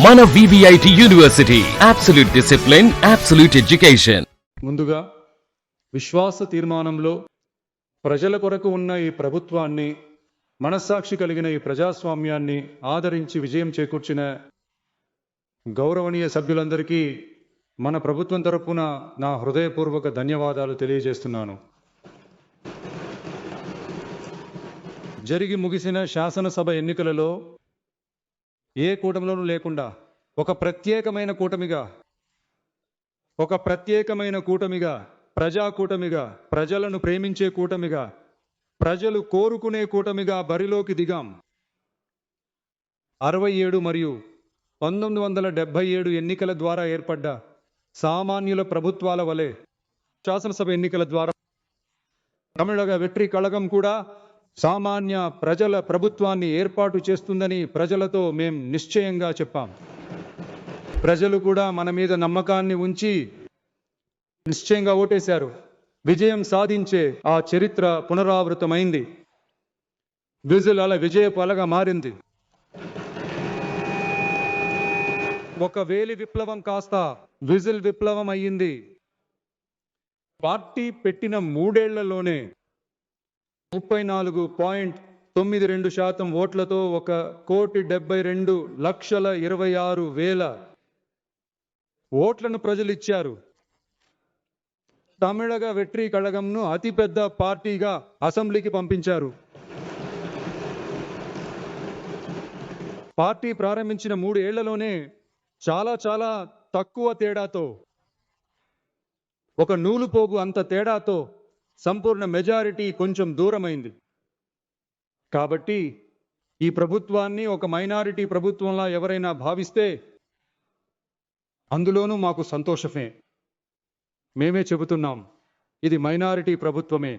మన VVIT university, absolute discipline, absolute education. ముందుగా విశ్వాస తీర్మానంలో ప్రజల కొరకు ఉన్న ఈ ప్రభుత్వాన్ని, మనస్సాక్షి కలిగిన ఈ ప్రజాస్వామ్యాన్ని ఆదరించి విజయం చేకూర్చిన గౌరవనీయ సభ్యులందరికీ మన ప్రభుత్వం తరపున నా హృదయపూర్వక ధన్యవాదాలు తెలియజేస్తున్నాను. జరిగి ముగిసిన శాసనసభ ఎన్నికలలో ఏ కూటమిలోనూ లేకుండా ఒక ప్రత్యేకమైన కూటమిగా, ప్రజా కూటమిగా, ప్రజలను ప్రేమించే కూటమిగా, ప్రజలు కోరుకునే కూటమిగా బరిలోకి దిగాం. 67 మరియు 1977 ఎన్నికల ద్వారా ఏర్పడ్డ సామాన్యుల ప్రభుత్వాల వలె శాసనసభ ఎన్నికల ద్వారా తమిళగ వెట్రి కళగం కూడా సామాన్య ప్రజల ప్రభుత్వాన్ని ఏర్పాటు చేస్తుందని ప్రజలతో మేం నిశ్చయంగా చెప్పాం. ప్రజలు కూడా మన మీద నమ్మకాన్ని ఉంచి నిశ్చయంగా ఓటేశారు. విజయం సాధించే ఆ చరిత్ర పునరావృతమైంది. విజిల్ అలా విజయపు అలగా మారింది. ఒక వేలి విప్లవం కాస్త విజిల్ విప్లవం అయ్యింది. పార్టీ పెట్టిన 3 ఏళ్లలోనే 34.92% ఓట్లతో 1,72,26,000 ఓట్లను ప్రజలు ఇచ్చారు. తమిళగ వెట్రి కళగంను అతిపెద్ద పార్టీగా అసెంబ్లీకి పంపించారు. పార్టీ ప్రారంభించిన 3 ఏళ్లలోనే చాలా తక్కువ తేడాతో, ఒక నూలుపోగు అంత తేడాతో సంపూర్ణ మెజారిటీ కొంచెం దూరమైంది. కాబట్టి ఈ ప్రభుత్వాన్ని ఒక మైనారిటీ ప్రభుత్వంలా ఎవరైనా భావిస్తే అందులోనూ మాకు సంతోషమే. మేమే చెబుతున్నాం, ఇది మైనారిటీ ప్రభుత్వమే.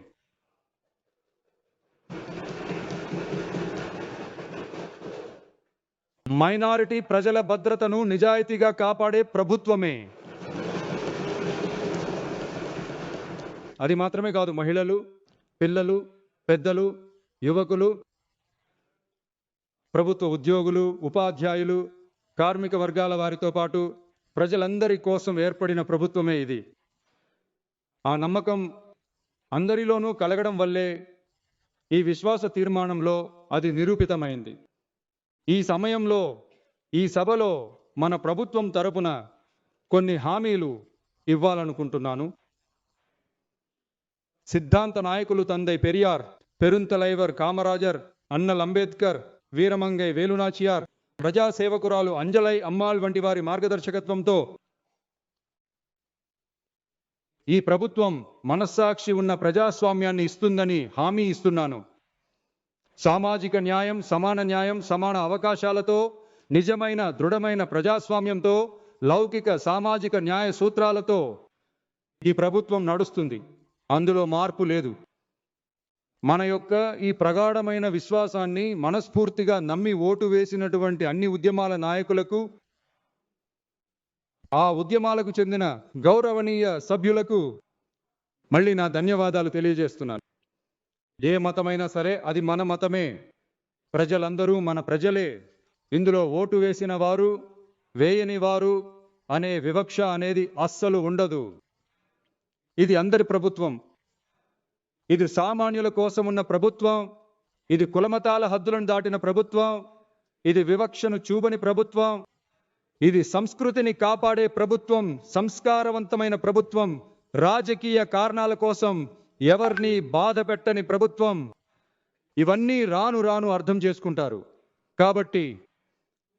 మైనారిటీ ప్రజల భద్రతను నిజాయితీగా కాపాడే ప్రభుత్వమే. అది మాత్రమే కాదు, మహిళలు, పిల్లలు, పెద్దలు, యువకులు, ప్రభుత్వ ఉద్యోగులు, ఉపాధ్యాయులు, కార్మిక వర్గాల వారితో పాటు ప్రజలందరి కోసం ఏర్పడిన ప్రభుత్వమే ఇది. ఆ నమ్మకం అందరిలోనూ కలగడం వల్లే ఈ విశ్వాస తీర్మానంలో అది నిరూపితమైంది. ఈ సమయంలో, ఈ సభలో మన ప్రభుత్వం తరపున కొన్ని హామీలు ఇవ్వాలనుకుంటున్నాను. సిద్ధాంత నాయకులు తందై పెరియార్, పెరుంతలైవర్ కామరాజర్, అన్నల్ అంబేద్కర్, వీరమంగై వేలునాచియార్, ప్రజాసేవకురాలు అంజలై అమ్మాళ్ వంటి వారి మార్గదర్శకత్వంతో ఈ ప్రభుత్వం మనస్సాక్షి ఉన్న ప్రజాస్వామ్యాన్ని ఇస్తుందని హామీ ఇస్తున్నాను. సామాజిక న్యాయం, సమాన న్యాయం, సమాన అవకాశాలతో, నిజమైన దృఢమైన ప్రజాస్వామ్యంతో, లౌకిక సామాజిక న్యాయ సూత్రాలతో ఈ ప్రభుత్వం నడుస్తుంది. అందులో మార్పు లేదు. మన యొక్క ఈ ప్రగాఢమైన విశ్వాసాన్ని మనస్ఫూర్తిగా నమ్మి ఓటు వేసినటువంటి అన్ని ఉద్యమాల నాయకులకు, ఆ ఉద్యమాలకు చెందిన గౌరవనీయ సభ్యులకు మళ్ళీ నా ధన్యవాదాలు తెలియజేస్తున్నాను. ఏ మతమైనా సరే అది మన మతమే. ప్రజలందరూ మన ప్రజలే. ఇందులో ఓటు వేసిన వారు, వేయని వారు అనే వివక్ష అనేది అస్సలు ఉండదు. ఇది అందరి ప్రభుత్వం. ఇది సామాన్యుల కోసం ఉన్న ప్రభుత్వం. ఇది కులమతాల హద్దులను దాటిన ప్రభుత్వం. ఇది వివక్షను చూపని ప్రభుత్వం. ఇది సంస్కృతిని కాపాడే ప్రభుత్వం, సంస్కారవంతమైన ప్రభుత్వం, రాజకీయ కారణాల కోసం ఎవరిని బాధ పెట్టని ప్రభుత్వం. ఇవన్నీ రాను అర్థం చేసుకుంటారు. కాబట్టి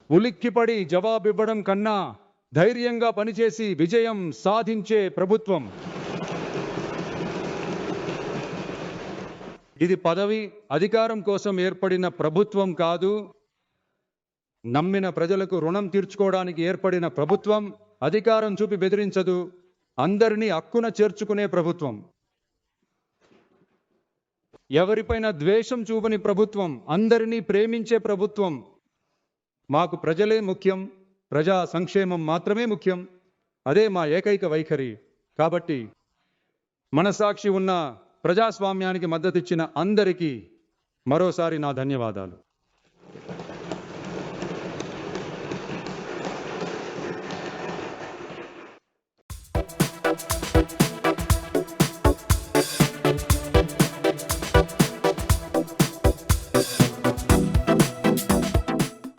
ఉలిక్కిపడి జవాబివ్వడం కన్నా ధైర్యంగా పనిచేసి విజయం సాధించే ప్రభుత్వం. ఇది పదవి, అధికారం కోసం ఏర్పడిన ప్రభుత్వం కాదు. నమ్మిన ప్రజలకు రుణం తీర్చుకోవడానికి ఏర్పడిన ప్రభుత్వం. అధికారం చూపి బెదిరించదు, అందరినీ హక్కున చేర్చుకునే ప్రభుత్వం. ఎవరిపైన ద్వేషం చూపని ప్రభుత్వం, అందరినీ ప్రేమించే ప్రభుత్వం. మాకు ప్రజలే ముఖ్యం, ప్రజా సంక్షేమం మాత్రమే ముఖ్యం. అదే మా ఏకైక వైఖరి. కాబట్టి మనసాక్షి ఉన్న ప్రజాస్వామ్యానికి మద్దతిచ్చిన అందరికీ మరోసారి నా ధన్యవాదాలు.